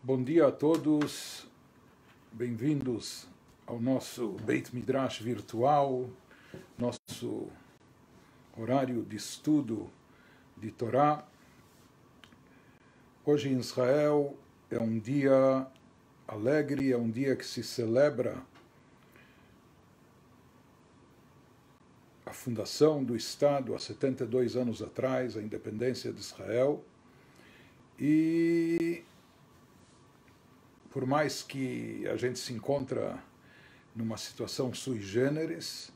Bom dia a todos, bem-vindos ao nosso Beit Midrash virtual, nosso horário de estudo de Torá. Hoje em Israel é um dia alegre, é um dia que se celebra a fundação do Estado há 72 anos atrás, a independência de Israel. E por mais que a gente se encontra numa situação sui generis,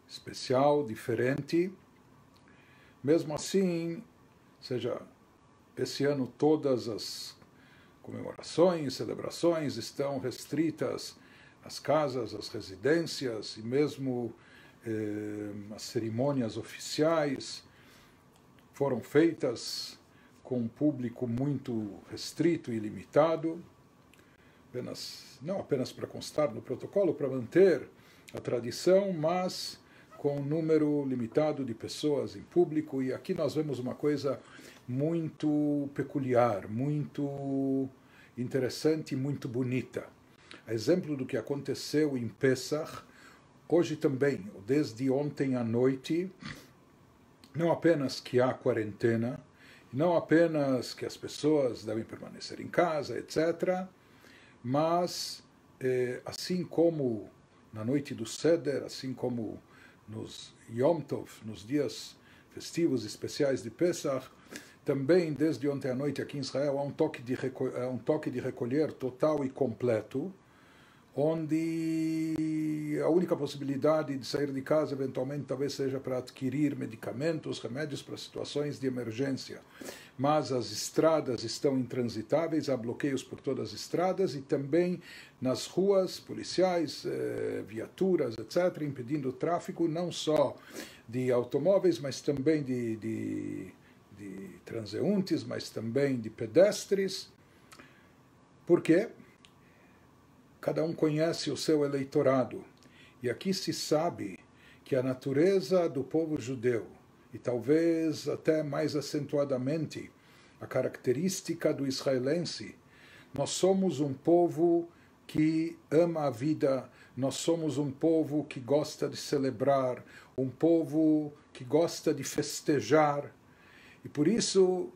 especial, diferente, mesmo assim, seja, esse ano todas as comemorações, celebrações estão restritas às casas, às residências e mesmo as cerimônias oficiais foram feitas com um público muito restrito e limitado, não apenas para constar no protocolo, para manter a tradição, mas com um número limitado de pessoas em público. E aqui nós vemos uma coisa muito peculiar, muito interessante e muito bonita. A exemplo do que aconteceu em Pesach, hoje também, desde ontem à noite, não apenas que há quarentena, não apenas que as pessoas devem permanecer em casa, etc., mas, assim como na noite do Seder, assim como nos Yom Tov, nos dias festivos especiais de Pesach, também desde ontem à noite aqui em Israel há um toque de recolher total e completo, onde a única possibilidade de sair de casa eventualmente talvez seja para adquirir medicamentos, remédios para situações de emergência. Mas as estradas estão intransitáveis, há bloqueios por todas as estradas e também nas ruas, policiais, viaturas, etc., impedindo o tráfego não só de automóveis, mas também de transeuntes, mas também de pedestres. Por quê? Cada um conhece o seu eleitorado. E aqui se sabe que a natureza do povo judeu, e talvez até mais acentuadamente a característica do israelense, nós somos um povo que ama a vida, nós somos um povo que gosta de celebrar, um povo que gosta de festejar. E por isso,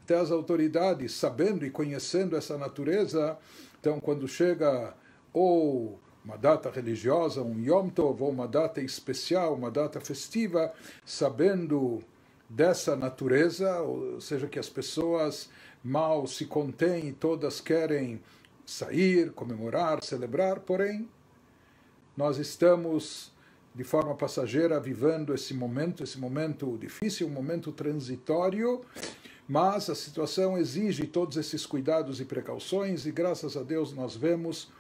até as autoridades, sabendo e conhecendo essa natureza, então quando chega ou uma data religiosa, um Yom Tov, ou uma data especial, uma data festiva, sabendo dessa natureza, ou seja, que as pessoas mal se contêm e todas querem sair, comemorar, celebrar, porém, nós estamos de forma passageira vivendo esse momento difícil, um momento transitório, mas a situação exige todos esses cuidados e precauções e graças a Deus nós vemos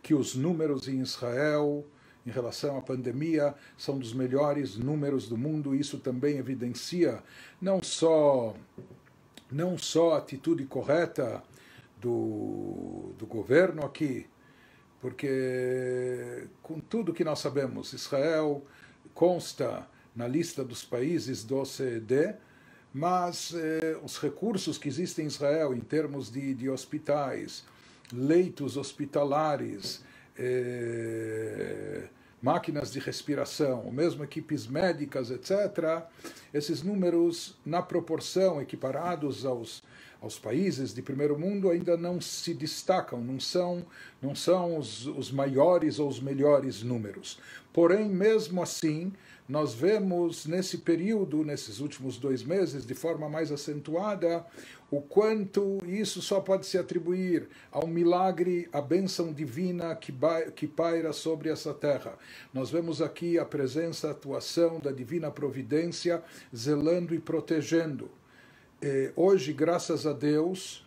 que os números em Israel em relação à pandemia são dos melhores números do mundo. Isso também evidencia não só a atitude correta do governo aqui, porque com tudo que nós sabemos, Israel consta na lista dos países do OCDE, mas os recursos que existem em Israel em termos de hospitais, leitos hospitalares, máquinas de respiração, ou mesmo equipes médicas, etc., esses números, na proporção, equiparados aos países de primeiro mundo, ainda não se destacam, não são os maiores ou os melhores números. Porém, mesmo assim, nós vemos nesse período, nesses últimos 2 meses, de forma mais acentuada, o quanto isso só pode se atribuir ao milagre, à bênção divina que paira sobre essa terra. Nós vemos aqui a presença, a atuação da divina providência, zelando e protegendo. Hoje, graças a Deus,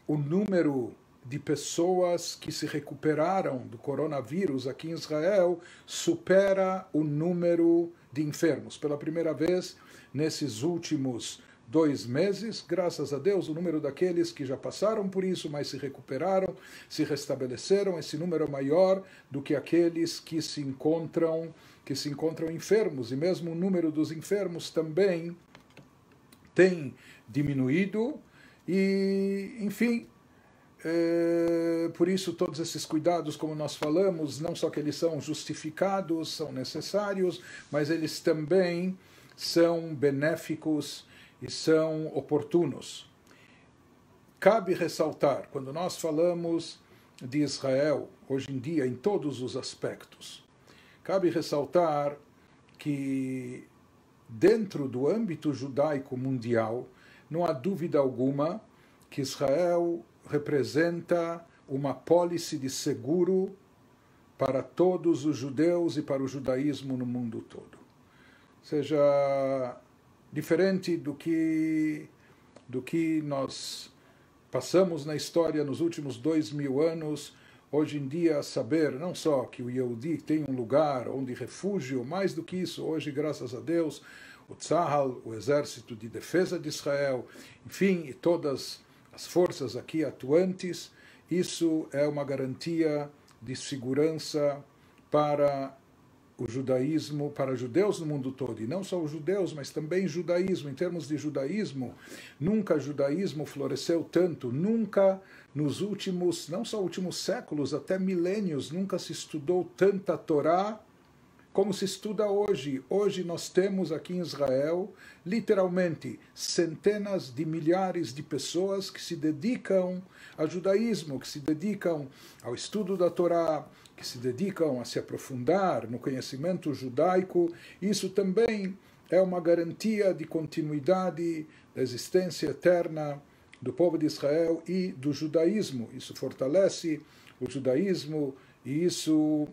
o número de pessoas que se recuperaram do coronavírus aqui em Israel supera o número de enfermos. Pela primeira vez nesses últimos 2 meses, graças a Deus, o número daqueles que já passaram por isso, mas se recuperaram, se restabeleceram, esse número é maior do que aqueles que se encontram enfermos. E mesmo o número dos enfermos também tem diminuído. E, enfim, por isso todos esses cuidados, como nós falamos, não só que eles são justificados, são necessários, mas eles também são benéficos e são oportunos. Cabe ressaltar, quando nós falamos de Israel, hoje em dia, em todos os aspectos, cabe ressaltar que dentro do âmbito judaico mundial, não há dúvida alguma que Israel representa uma pólice de seguro para todos os judeus e para o judaísmo no mundo todo. Ou seja, diferente do que nós passamos na história nos últimos 2000 anos, hoje em dia saber não só que o Yehudi tem um lugar onde refúgio, mais do que isso, hoje, graças a Deus, o Tzahal, o Exército de Defesa de Israel, enfim, e todas as forças aqui atuantes, isso é uma garantia de segurança para o judaísmo, para judeus no mundo todo, e não só os judeus, mas também judaísmo. Em termos de judaísmo, nunca o judaísmo floresceu tanto, nunca nos últimos, não só últimos séculos, até milênios, nunca se estudou tanta Torá como se estuda hoje. Hoje nós temos aqui em Israel, literalmente, centenas de milhares de pessoas que se dedicam ao judaísmo, que se dedicam ao estudo da Torá, que se dedicam a se aprofundar no conhecimento judaico. Isso também é uma garantia de continuidade da existência eterna do povo de Israel e do judaísmo. Isso fortalece o judaísmo e isso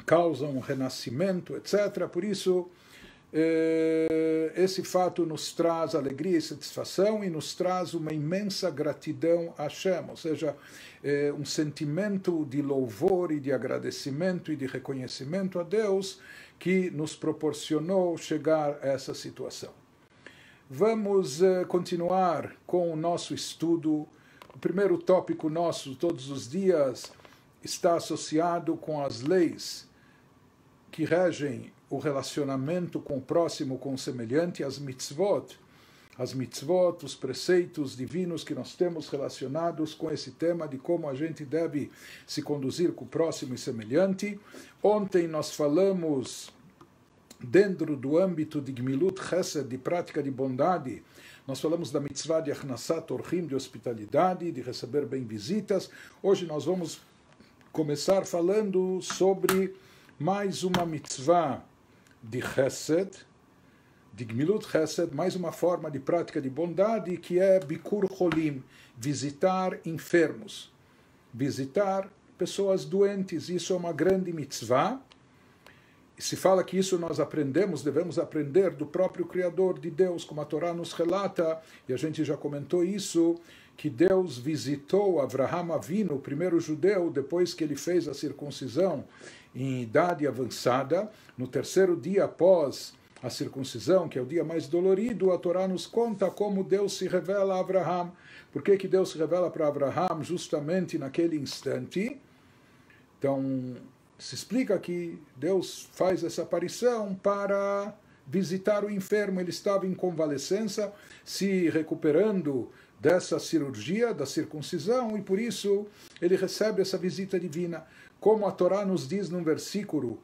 causa um renascimento, etc. Por isso, esse fato nos traz alegria e satisfação e nos traz uma imensa gratidão a Hashem, ou seja, um sentimento de louvor e de agradecimento e de reconhecimento a Deus que nos proporcionou chegar a essa situação. Vamos continuar com o nosso estudo. O primeiro tópico nosso, todos os dias, está associado com as leis que regem o relacionamento com o próximo, com o semelhante, as mitzvot, os preceitos divinos que nós temos relacionados com esse tema de como a gente deve se conduzir com o próximo e semelhante. Ontem nós falamos, dentro do âmbito de Gmilut Chesed, de prática de bondade, nós falamos da mitzvah de Achnasat Orchim, de hospitalidade, de receber bem-visitas. Hoje nós vamos começar falando sobre mais uma mitzvah de Chesed, de Gmilut Chesed, mais uma forma de prática de bondade, que é Bikur Cholim, visitar enfermos, visitar pessoas doentes. Isso é uma grande mitzvah. E se fala que isso nós aprendemos, devemos aprender do próprio Criador de Deus, como a Torá nos relata, e a gente já comentou isso, que Deus visitou Avraham Avinu, o primeiro judeu, depois que ele fez a circuncisão em idade avançada. No terceiro dia após a circuncisão, que é o dia mais dolorido, a Torá nos conta como Deus se revela a Avraham. Por que Deus se revela para Avraham justamente naquele instante? Então, se explica que Deus faz essa aparição para visitar o enfermo. Ele estava em convalescença, se recuperando dessa cirurgia, da circuncisão, e por isso ele recebe essa visita divina. Como a Torá nos diz num versículo,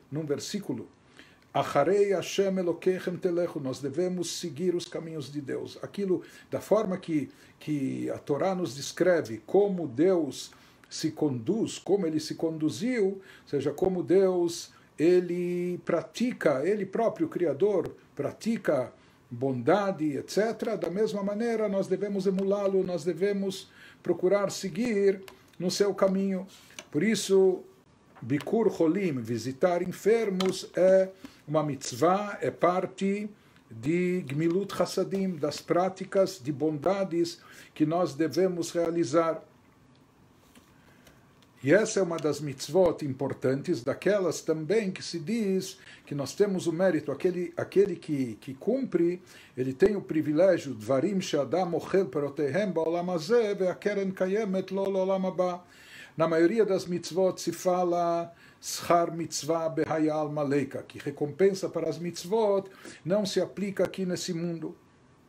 Acharei Hashem Elokechem telechu, nós devemos seguir os caminhos de Deus. Aquilo, da forma que a Torá nos descreve, como Deus se conduz, como ele se conduziu, ou seja, como Deus, ele pratica, ele próprio, o Criador, pratica bondade, etc. Da mesma maneira, nós devemos emulá-lo, nós devemos procurar seguir no seu caminho. Por isso, Bikur Cholim, visitar enfermos, é uma mitzvah, é parte de Gmilut Chassadim, das práticas de bondades que nós devemos realizar. E essa é uma das mitzvot importantes, daquelas também que se diz que nós temos o mérito, aquele que cumpre, ele tem o privilégio, Dvarim she'adam ochel perotehem ba'olam hazeh ve'akeren kayemet lo la'olam haba. Na maioria das mitzvot se fala Schar mitzvah behayal maleika, que recompensa para as mitzvot não se aplica aqui nesse mundo.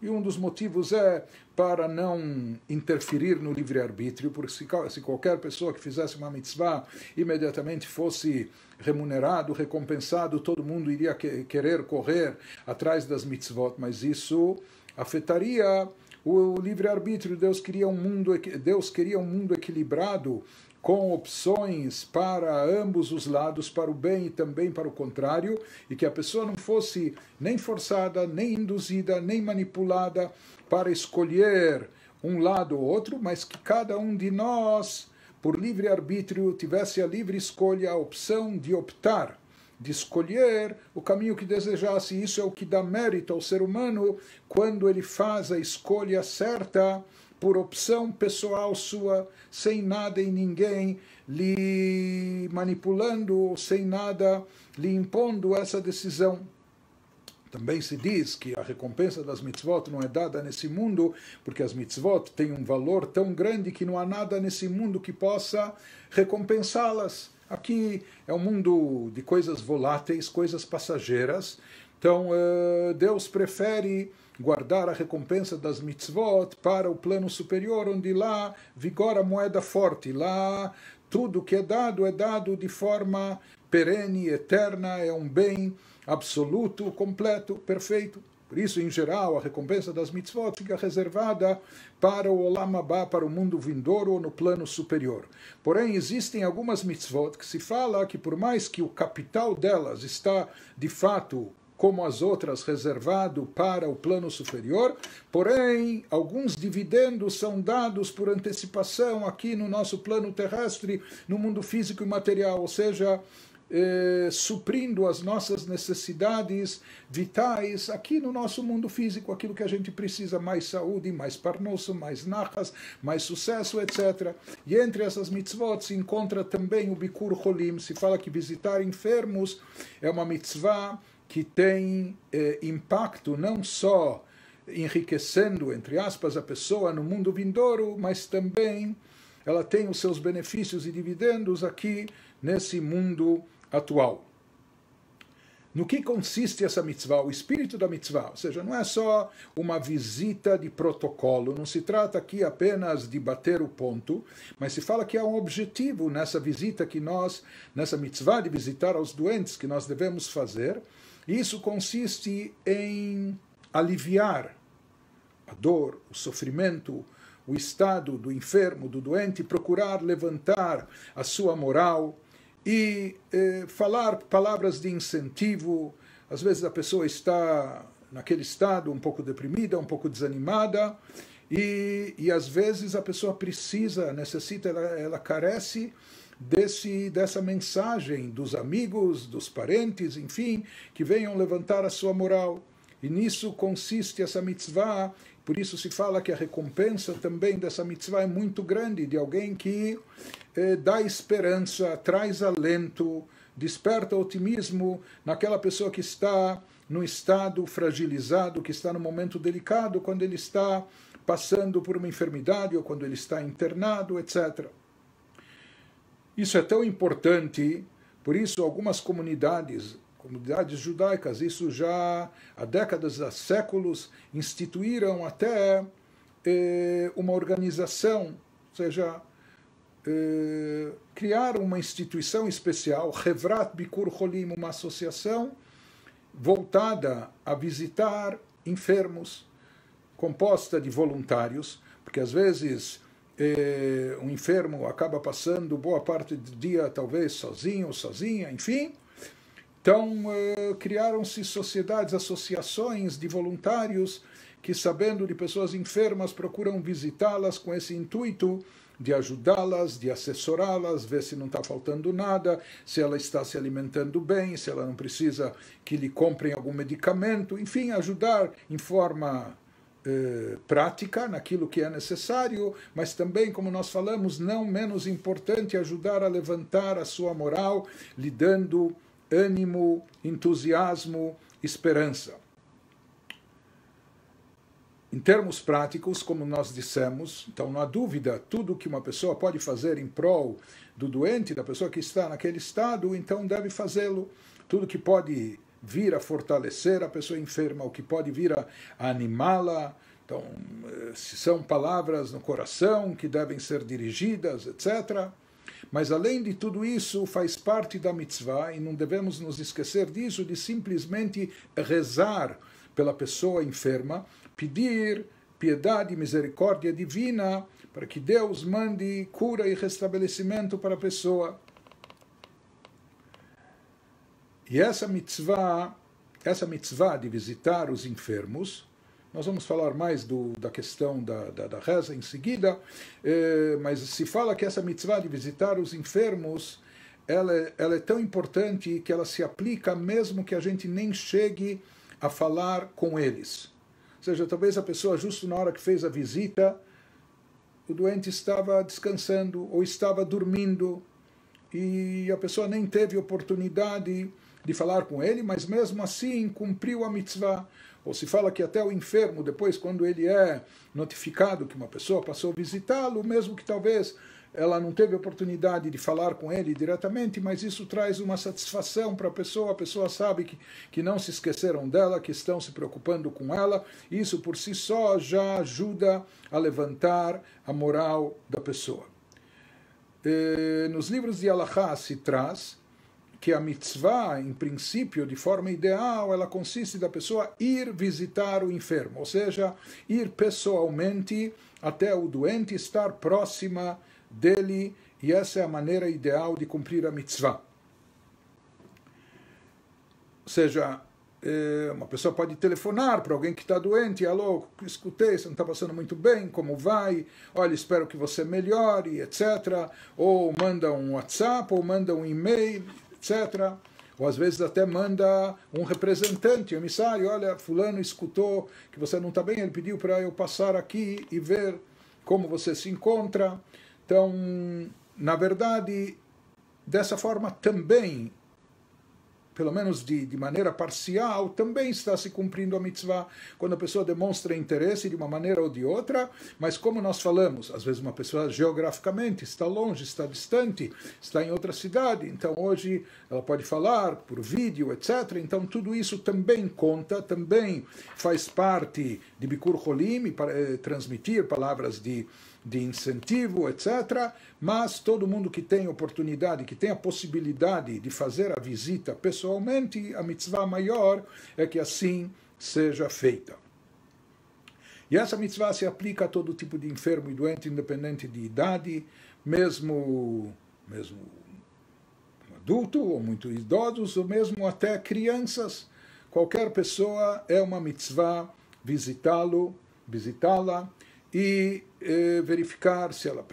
E um dos motivos é para não interferir no livre-arbítrio, porque se qualquer pessoa que fizesse uma mitzvah imediatamente fosse remunerado, recompensado, todo mundo iria querer correr atrás das mitzvot, mas isso afetaria o livre-arbítrio. Deus queria um mundo equilibrado, com opções para ambos os lados, para o bem e também para o contrário, e que a pessoa não fosse nem forçada, nem induzida, nem manipulada para escolher um lado ou outro, mas que cada um de nós, por livre-arbítrio, tivesse a livre escolha, a opção de optar, de escolher o caminho que desejasse. Isso é o que dá mérito ao ser humano quando ele faz a escolha certa, por opção pessoal sua, sem nada e ninguém lhe manipulando, sem nada lhe impondo essa decisão. Também se diz que a recompensa das mitzvot não é dada nesse mundo, porque as mitzvot têm um valor tão grande que não há nada nesse mundo que possa recompensá-las. Aqui é um mundo de coisas voláteis, coisas passageiras. Então, Deus prefere guardar a recompensa das mitzvot para o plano superior, onde lá vigora a moeda forte. Lá tudo que é dado de forma perene, eterna, é um bem absoluto, completo, perfeito. Por isso, em geral, a recompensa das mitzvot fica reservada para o Olam Abba, para o mundo vindouro ou no plano superior. Porém, existem algumas mitzvot que se fala que, por mais que o capital delas está, de fato, como as outras, reservado para o plano superior, porém, alguns dividendos são dados por antecipação aqui no nosso plano terrestre, no mundo físico e material, ou seja, suprindo as nossas necessidades vitais aqui no nosso mundo físico, aquilo que a gente precisa, mais saúde, mais parnoso, mais nachas, mais sucesso, etc. E entre essas mitzvot se encontra também o Bikur Cholim. Se fala que visitar enfermos é uma mitzvah que tem impacto não só enriquecendo, entre aspas, a pessoa no mundo vindouro, mas também ela tem os seus benefícios e dividendos aqui nesse mundo atual. No que consiste essa mitzvah? O espírito da mitzvah, ou seja, não é só uma visita de protocolo, não se trata aqui apenas de bater o ponto, mas se fala que há um objetivo nessa visita que nós, nessa mitzvah de visitar aos doentes que nós devemos fazer. Isso consiste em aliviar a dor, o sofrimento, o estado do enfermo, do doente, procurar levantar a sua moral e falar palavras de incentivo. Às vezes a pessoa está naquele estado um pouco deprimida, um pouco desanimada, e às vezes a pessoa necessita, ela carece dessa mensagem dos amigos, dos parentes, enfim, que venham levantar a sua moral. E nisso consiste essa mitzvah. Por isso se fala que a recompensa também dessa mitzvah é muito grande, de alguém que dá esperança, traz alento, desperta otimismo naquela pessoa que está no estado fragilizado, que está no momento delicado, quando ele está passando por uma enfermidade ou quando ele está internado, etc. Isso é tão importante, por isso algumas comunidades judaicas, isso já há décadas, há séculos, instituíram até uma organização, ou seja, criaram uma instituição especial, Hevrat Bikur Cholim, uma associação voltada a visitar enfermos, composta de voluntários, porque às vezes um enfermo acaba passando boa parte do dia, talvez sozinho ou sozinha, enfim. Então, criaram-se sociedades, associações de voluntários que, sabendo de pessoas enfermas, procuram visitá-las com esse intuito de ajudá-las, de assessorá-las, ver se não está faltando nada, se ela está se alimentando bem, se ela não precisa que lhe comprem algum medicamento, enfim, ajudar em forma prática naquilo que é necessário, mas também, como nós falamos, não menos importante, ajudar a levantar a sua moral, lhe dando ânimo, entusiasmo, esperança. Em termos práticos, como nós dissemos, então não há dúvida, tudo que uma pessoa pode fazer em prol do doente, da pessoa que está naquele estado, então deve fazê-lo. Tudo que pode vir a fortalecer a pessoa enferma, o que pode vir a animá-la. Então, se são palavras no coração que devem ser dirigidas, etc. Mas, além de tudo isso, faz parte da mitzvah, e não devemos nos esquecer disso, de simplesmente rezar pela pessoa enferma, pedir piedade e misericórdia divina para que Deus mande cura e restabelecimento para a pessoa. E essa mitzvah de visitar os enfermos, nós vamos falar mais da questão da reza em seguida, mas se fala que essa mitzvah de visitar os enfermos, ela é tão importante que ela se aplica mesmo que a gente nem chegue a falar com eles. Ou seja, talvez a pessoa, justo na hora que fez a visita, o doente estava descansando ou estava dormindo, e a pessoa nem teve oportunidade de falar com ele, mas mesmo assim cumpriu a mitzvah. Ou se fala que até o enfermo, depois, quando ele é notificado que uma pessoa passou a visitá-lo, mesmo que talvez ela não teve oportunidade de falar com ele diretamente, mas isso traz uma satisfação para a pessoa sabe que não se esqueceram dela, que estão se preocupando com ela, isso por si só já ajuda a levantar a moral da pessoa. Nos livros de Halachá se traz que a mitzvah, em princípio, de forma ideal, ela consiste da pessoa ir visitar o enfermo, ou seja, ir pessoalmente até o doente, estar próxima dele, e essa é a maneira ideal de cumprir a mitzvah. Ou seja, uma pessoa pode telefonar para alguém que está doente: alô, escutei, você não está passando muito bem, como vai? Olha, espero que você melhore, etc. Ou manda um WhatsApp, ou manda um e-mail, etc. Ou às vezes até manda um representante, um emissário: olha, fulano escutou que você não está bem, ele pediu para eu passar aqui e ver como você se encontra. Então, na verdade, dessa forma também, pelo menos de maneira parcial, também está se cumprindo a mitzvah, quando a pessoa demonstra interesse de uma maneira ou de outra, mas como nós falamos, às vezes uma pessoa geograficamente está longe, está distante, está em outra cidade, então hoje ela pode falar por vídeo, etc. Então tudo isso também conta, também faz parte de Bikur Cholim, para transmitir palavras de incentivo, etc. Mas todo mundo que tem oportunidade, que tem a possibilidade de fazer a visita pessoalmente, a mitzvah maior é que assim seja feita. E essa mitzvah se aplica a todo tipo de enfermo e doente, independente de idade, mesmo adulto, ou muito idosos, ou mesmo até crianças. Qualquer pessoa é uma mitzvah visitá-la, e verificar se ela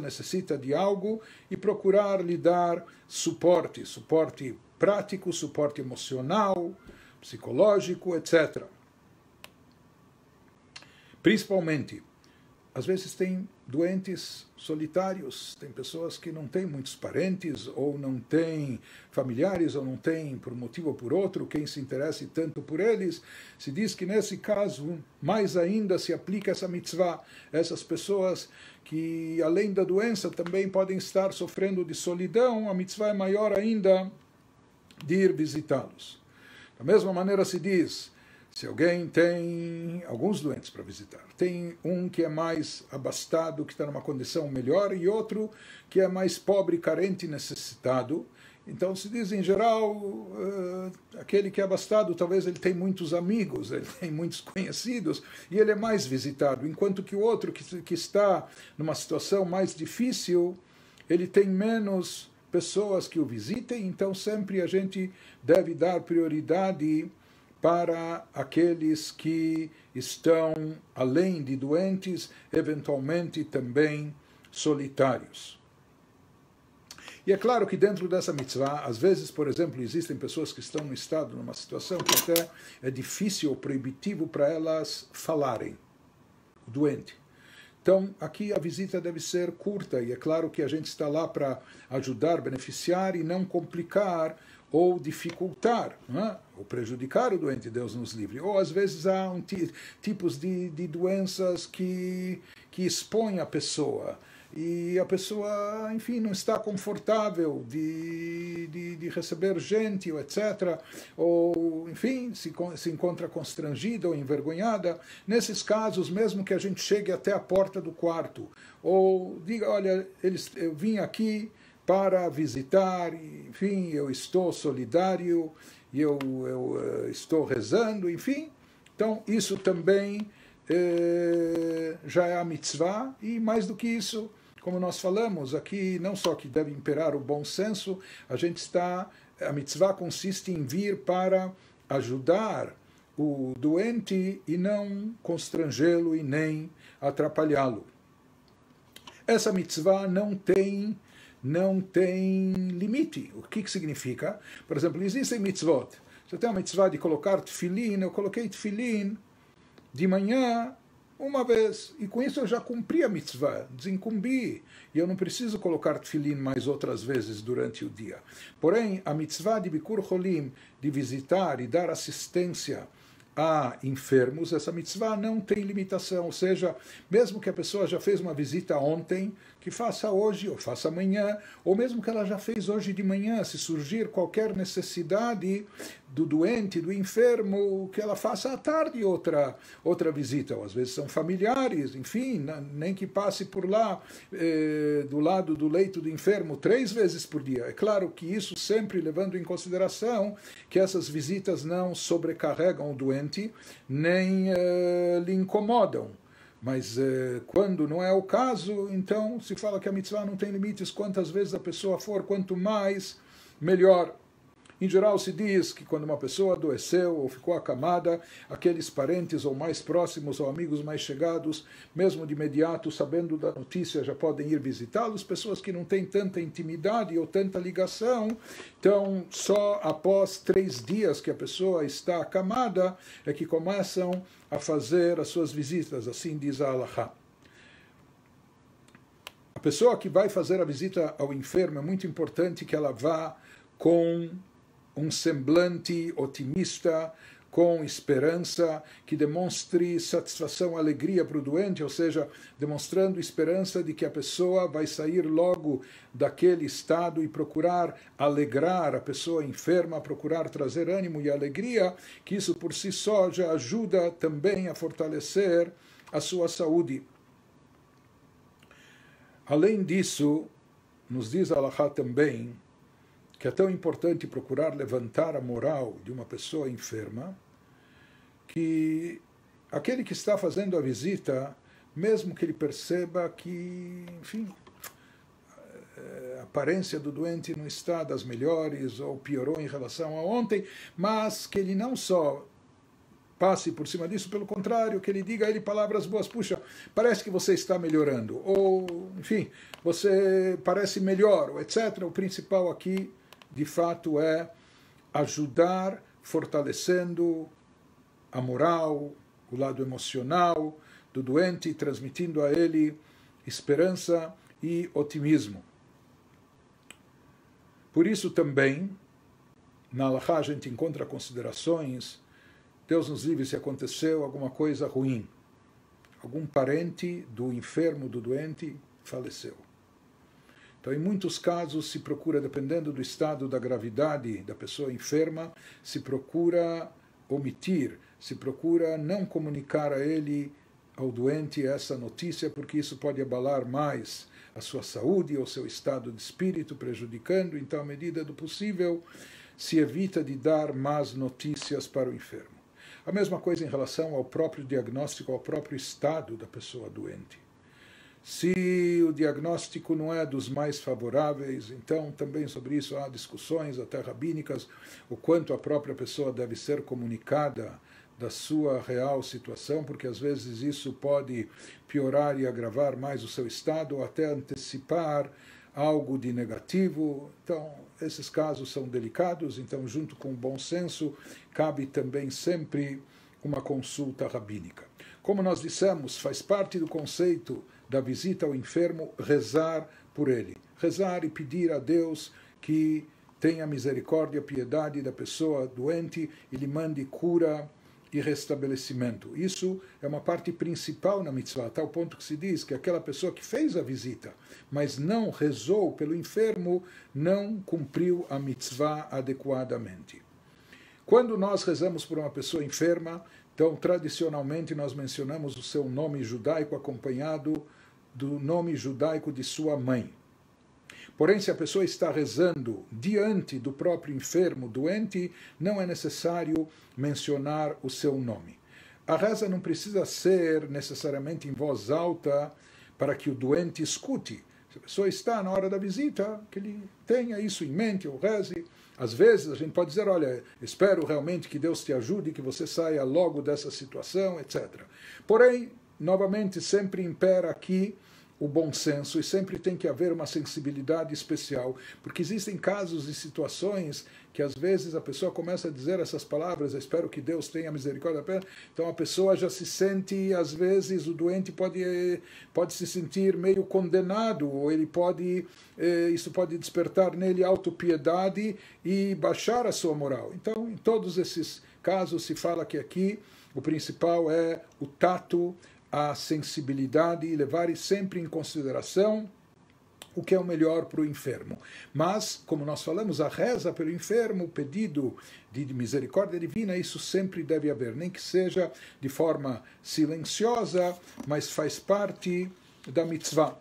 necessita de algo, e procurar lhe dar suporte prático, suporte emocional, psicológico, etc. Principalmente, às vezes tem doentes solitários, tem pessoas que não têm muitos parentes, ou não têm familiares, ou não têm, por um motivo ou por outro, quem se interesse tanto por eles. Se diz que nesse caso, mais ainda se aplica essa mitzvah. Essas pessoas que, além da doença, também podem estar sofrendo de solidão, a mitzvah é maior ainda de ir visitá-los. Da mesma maneira se diz, se alguém tem alguns doentes para visitar, tem um que é mais abastado, que está numa condição melhor, e outro que é mais pobre, carente e necessitado. Então se diz, em geral, aquele que é abastado, talvez ele tem muitos amigos, ele tem muitos conhecidos, e ele é mais visitado, enquanto que o outro que está numa situação mais difícil, ele tem menos pessoas que o visitem. Então sempre a gente deve dar prioridade para aqueles que estão, além de doentes, eventualmente também solitários. E é claro que dentro dessa mitzvah, às vezes, por exemplo, existem pessoas que estão no estado, numa situação que até é difícil ou proibitivo para elas falarem, o doente. Então, aqui a visita deve ser curta, e é claro que a gente está lá para ajudar, beneficiar e não complicar ou dificultar, ou prejudicar o doente, Deus nos livre. Ou às vezes há tipos de doenças que expõem a pessoa. e a pessoa, enfim, não está confortável de receber gente, etc., ou, enfim, se encontra constrangida ou envergonhada. Nesses casos, mesmo que a gente chegue até a porta do quarto, ou diga, olha, eu vim aqui para visitar, enfim, eu estou solidário, eu estou rezando, enfim. Então, isso também já é a mitzvah, e mais do que isso, como nós falamos aqui, não só que deve imperar o bom senso, a mitzvah consiste em vir para ajudar o doente e não constrangê-lo e nem atrapalhá-lo. Essa mitzvah não tem limite. O que significa? Por exemplo, existem mitzvot. Você tem a mitzvah de colocar tefilin, eu coloquei tefilin de manhã uma vez, e com isso eu já cumpri a mitzvah, desincumbi, e eu não preciso colocar tefilin mais outras vezes durante o dia. Porém, a mitzvah de Bikur Cholim, de visitar e dar assistência a enfermos, essa mitzvah não tem limitação, ou seja, mesmo que a pessoa já fez uma visita ontem, que faça hoje ou faça amanhã, ou mesmo que ela já fez hoje de manhã, se surgir qualquer necessidade do doente, do enfermo, que ela faça à tarde outra visita, ou às vezes são familiares, enfim, nem que passe por lá, do lado do leito do enfermo 3 vezes por dia. É claro que isso sempre levando em consideração que essas visitas não sobrecarregam o doente, nem lhe incomodam. Mas quando não é o caso, então se fala que a mitzvah não tem limites, quantas vezes a pessoa for, quanto mais, melhor. Em geral se diz que quando uma pessoa adoeceu ou ficou acamada, aqueles parentes ou mais próximos ou amigos mais chegados, mesmo de imediato, sabendo da notícia, já podem ir visitá-los. Pessoas que não têm tanta intimidade ou tanta ligação, então só após 3 dias que a pessoa está acamada é que começam a fazer as suas visitas, assim diz a Halachá. A pessoa que vai fazer a visita ao enfermo, é muito importante que ela vá com um semblante otimista, com esperança, que demonstre satisfação, alegria para o doente, ou seja, demonstrando esperança de que a pessoa vai sair logo daquele estado e procurar alegrar a pessoa enferma, procurar trazer ânimo e alegria, que isso por si só já ajuda também a fortalecer a sua saúde. Além disso, nos diz a Halachá também, que é tão importante procurar levantar a moral de uma pessoa enferma, que aquele que está fazendo a visita, mesmo que ele perceba que, enfim, a aparência do doente não está das melhores, ou piorou em relação a ontem, mas que ele não só passe por cima disso, pelo contrário, que ele diga a ele palavras boas, puxa, parece que você está melhorando, ou, enfim, você parece melhor, ou etc. O principal aqui, de fato, é ajudar, fortalecendo a moral, o lado emocional do doente, transmitindo a ele esperança e otimismo. Por isso também, na Halachá a gente encontra considerações, Deus nos livre se aconteceu alguma coisa ruim, algum parente do enfermo, do doente, faleceu. Então, em muitos casos, se procura, dependendo do estado da gravidade da pessoa enferma, se procura omitir, se procura não comunicar a ele, ao doente, essa notícia, porque isso pode abalar mais a sua saúde ou seu estado de espírito, prejudicando. Então, à medida do possível, se evita de dar más notícias para o enfermo. A mesma coisa em relação ao próprio diagnóstico, ao próprio estado da pessoa doente. Se o diagnóstico não é dos mais favoráveis, então também sobre isso há discussões até rabínicas, o quanto a própria pessoa deve ser comunicada da sua real situação, porque às vezes isso pode piorar e agravar mais o seu estado, ou até antecipar algo de negativo. Então, esses casos são delicados, então, junto com o bom senso, cabe também sempre uma consulta rabínica. Como nós dissemos, faz parte do conceito da visita ao enfermo rezar por ele. Rezar e pedir a Deus que tenha misericórdia, piedade da pessoa doente e lhe mande cura e restabelecimento. Isso é uma parte principal na mitzvah, a tal ponto que se diz que aquela pessoa que fez a visita, mas não rezou pelo enfermo, não cumpriu a mitzvah adequadamente. Quando nós rezamos por uma pessoa enferma, então tradicionalmente nós mencionamos o seu nome judaico acompanhado do nome judaico de sua mãe. Porém, se a pessoa está rezando diante do próprio enfermo, doente, não é necessário mencionar o seu nome. A reza não precisa ser necessariamente em voz alta para que o doente escute. Se a pessoa está na hora da visita, que ele tenha isso em mente, ou reze. Às vezes a gente pode dizer, olha, espero realmente que Deus te ajude, que você saia logo dessa situação, etc. Porém, novamente, sempre impera aqui o bom senso e sempre tem que haver uma sensibilidade especial, porque existem casos e situações que às vezes a pessoa começa a dizer essas palavras, espero que Deus tenha misericórdia, então a pessoa já se sente, às vezes o doente pode se sentir meio condenado, ou ele isso pode despertar nele autopiedade e baixar a sua moral. Então, em todos esses casos se fala que aqui o principal é o tato, a sensibilidade e levar sempre em consideração o que é o melhor para o enfermo. Mas, como nós falamos, a reza pelo enfermo, o pedido de misericórdia divina, isso sempre deve haver, nem que seja de forma silenciosa, mas faz parte da mitzvah.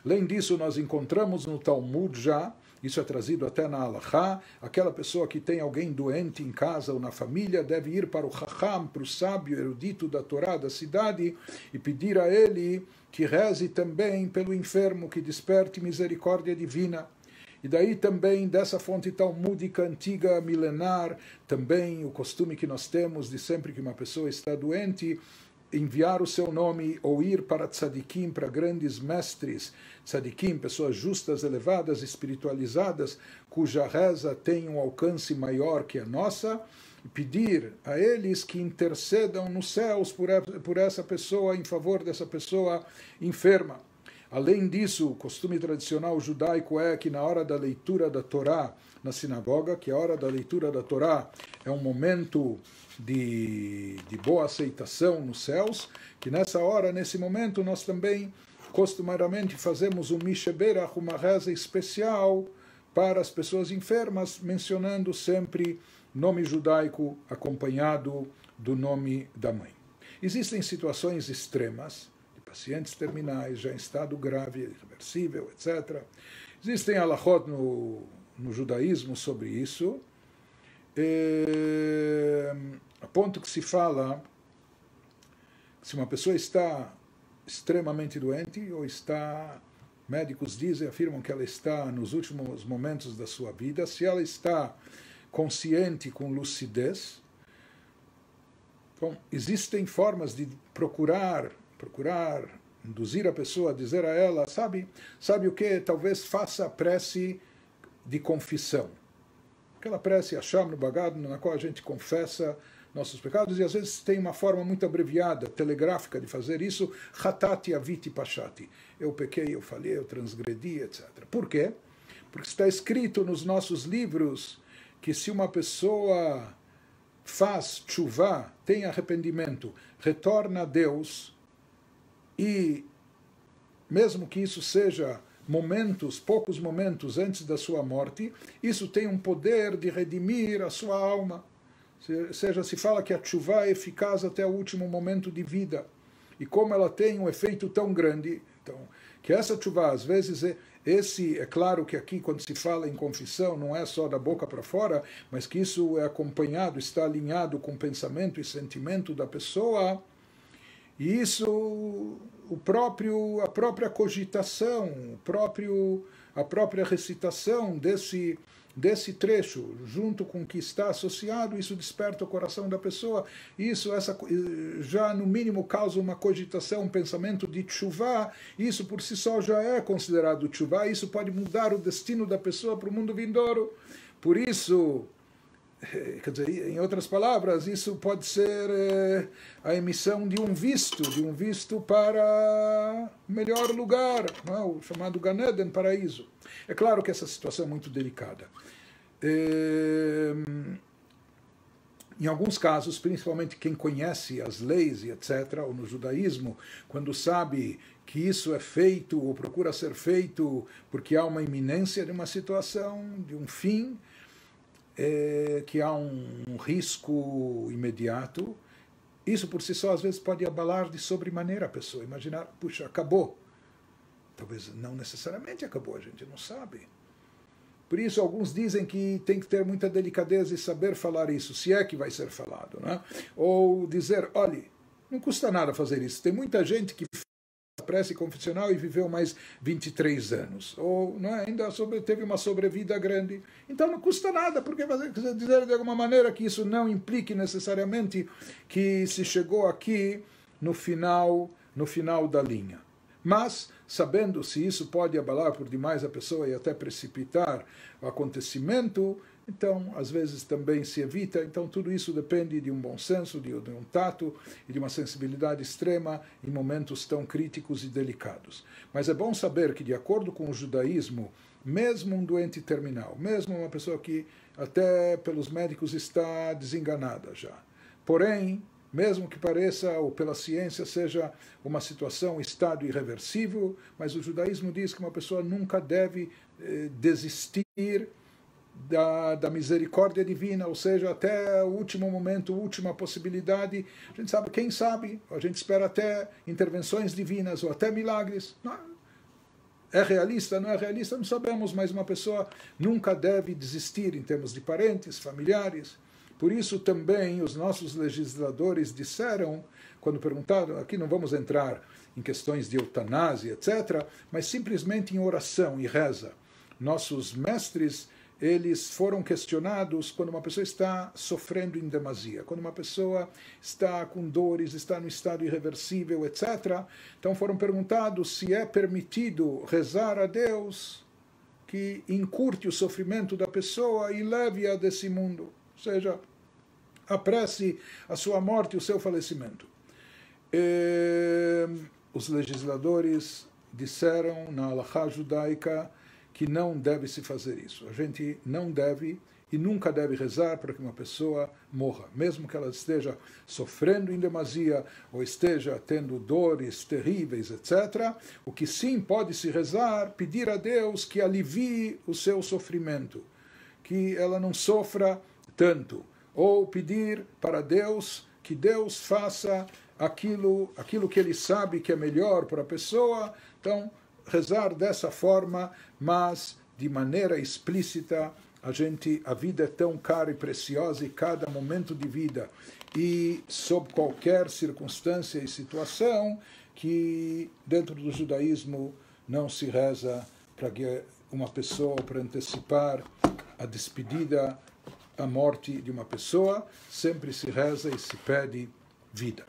Além disso, nós encontramos no Talmud já, isso é trazido até na Halachá, aquela pessoa que tem alguém doente em casa ou na família deve ir para o Chacham, para o sábio erudito da Torá da cidade, e pedir a ele que reze também pelo enfermo, que desperte misericórdia divina. E daí também, dessa fonte talmúdica antiga, milenar, também o costume que nós temos de sempre que uma pessoa está doente, enviar o seu nome ou ir para tzadikim, para grandes mestres, tzadikim, pessoas justas, elevadas, espiritualizadas, cuja reza tem um alcance maior que a nossa, e pedir a eles que intercedam nos céus por essa pessoa, em favor dessa pessoa enferma. Além disso, o costume tradicional judaico é que na hora da leitura da Torá na sinagoga, que a hora da leitura da Torá é um momento de boa aceitação nos céus, que nessa hora, nesse momento, nós também costumariamente fazemos um Misheberach, uma reza especial para as pessoas enfermas, mencionando sempre nome judaico acompanhado do nome da mãe. Existem situações extremas, pacientes terminais, já em estado grave, irreversível, etc. Existem halachot no judaísmo sobre isso, a ponto que se fala que se uma pessoa está extremamente doente, ou está, médicos dizem, afirmam que ela está nos últimos momentos da sua vida, se ela está consciente, com lucidez, bom, existem formas de procurar induzir a pessoa a dizer a ela, sabe o que? Talvez faça a prece de confissão. Aquela prece, Hasham no Bagad, na qual a gente confessa nossos pecados, e às vezes tem uma forma muito abreviada, telegráfica de fazer isso, Hatati Aviti Pashati. Eu pequei, eu falhei, eu transgredi, etc. Por quê? Porque está escrito nos nossos livros que se uma pessoa faz tchuvá, tem arrependimento, retorna a Deus, e mesmo que isso seja poucos momentos antes da sua morte, isso tem um poder de redimir a sua alma. Ou seja, se fala que a tchuvá é eficaz até o último momento de vida. E como ela tem um efeito tão grande, então, que essa tchuvá, às vezes, é claro que aqui, quando se fala em confissão, não é só da boca para fora, mas que isso é acompanhado, está alinhado com o pensamento e sentimento da pessoa. E isso, a própria cogitação, a própria recitação desse trecho, junto com o que está associado, isso desperta o coração da pessoa. Isso já, no mínimo, causa uma cogitação, um pensamento de tchuvá. Isso, por si só, já é considerado tchuvá. Isso pode mudar o destino da pessoa para o mundo vindouro. Por isso, quer dizer, em outras palavras, isso pode ser a emissão de um visto para o melhor lugar, não é? O chamado Gan Eden, paraíso. É claro que essa situação é muito delicada. Em alguns casos, principalmente quem conhece as leis e etc., ou no judaísmo, quando sabe que isso é feito ou procura ser feito porque há uma iminência de uma situação, de um fim, que há um risco imediato, isso por si só às vezes pode abalar de sobremaneira a pessoa. Imaginar, puxa, acabou. Talvez não necessariamente acabou, a gente não sabe. Por isso, alguns dizem que tem que ter muita delicadeza e saber falar isso, se é que vai ser falado, né? Ou dizer, olha, não custa nada fazer isso. Tem muita gente que fez a prece confessional e viveu mais 23 anos. Ou não é, ainda teve uma sobrevida grande. Então não custa nada, porque dizer de alguma maneira que isso não implique necessariamente que se chegou aqui no final da linha. Mas, sabendo se isso pode abalar por demais a pessoa e até precipitar o acontecimento, então, às vezes também se evita. Então, tudo isso depende de um bom senso, de um tato e de uma sensibilidade extrema em momentos tão críticos e delicados. Mas é bom saber que, de acordo com o judaísmo, mesmo um doente terminal, mesmo uma pessoa que até pelos médicos está desenganada já, porém, mesmo que pareça, ou pela ciência, seja uma situação, estado irreversível, mas o judaísmo diz que uma pessoa nunca deve desistir da misericórdia divina, ou seja, até o último momento, a última possibilidade. A gente sabe, quem sabe, a gente espera até intervenções divinas ou até milagres. Não, é realista, não é realista, não sabemos, mas uma pessoa nunca deve desistir em termos de parentes, familiares. Por isso também os nossos legisladores disseram, quando perguntaram, aqui não vamos entrar em questões de eutanásia, etc., mas simplesmente em oração e reza. Nossos mestres, eles foram questionados quando uma pessoa está sofrendo em demasia, quando uma pessoa está com dores, está no estado irreversível, etc. Então foram perguntados se é permitido rezar a Deus que encurte o sofrimento da pessoa e leve-a desse mundo. Ou seja, apresse a sua morte e o seu falecimento. Os legisladores disseram na halakha judaica que não deve se fazer isso. A gente não deve e nunca deve rezar para que uma pessoa morra, mesmo que ela esteja sofrendo em demasia ou esteja tendo dores terríveis, etc. O que sim pode se rezar, pedir a Deus que alivie o seu sofrimento, que ela não sofra tanto, ou pedir para Deus que Deus faça aquilo que Ele sabe que é melhor para a pessoa. Então, rezar dessa forma, mas de maneira explícita. A vida é tão cara e preciosa, e cada momento de vida, e sob qualquer circunstância e situação, que dentro do judaísmo não se reza para que uma pessoa, para antecipar a despedida, a morte de uma pessoa, sempre se reza e se pede vida.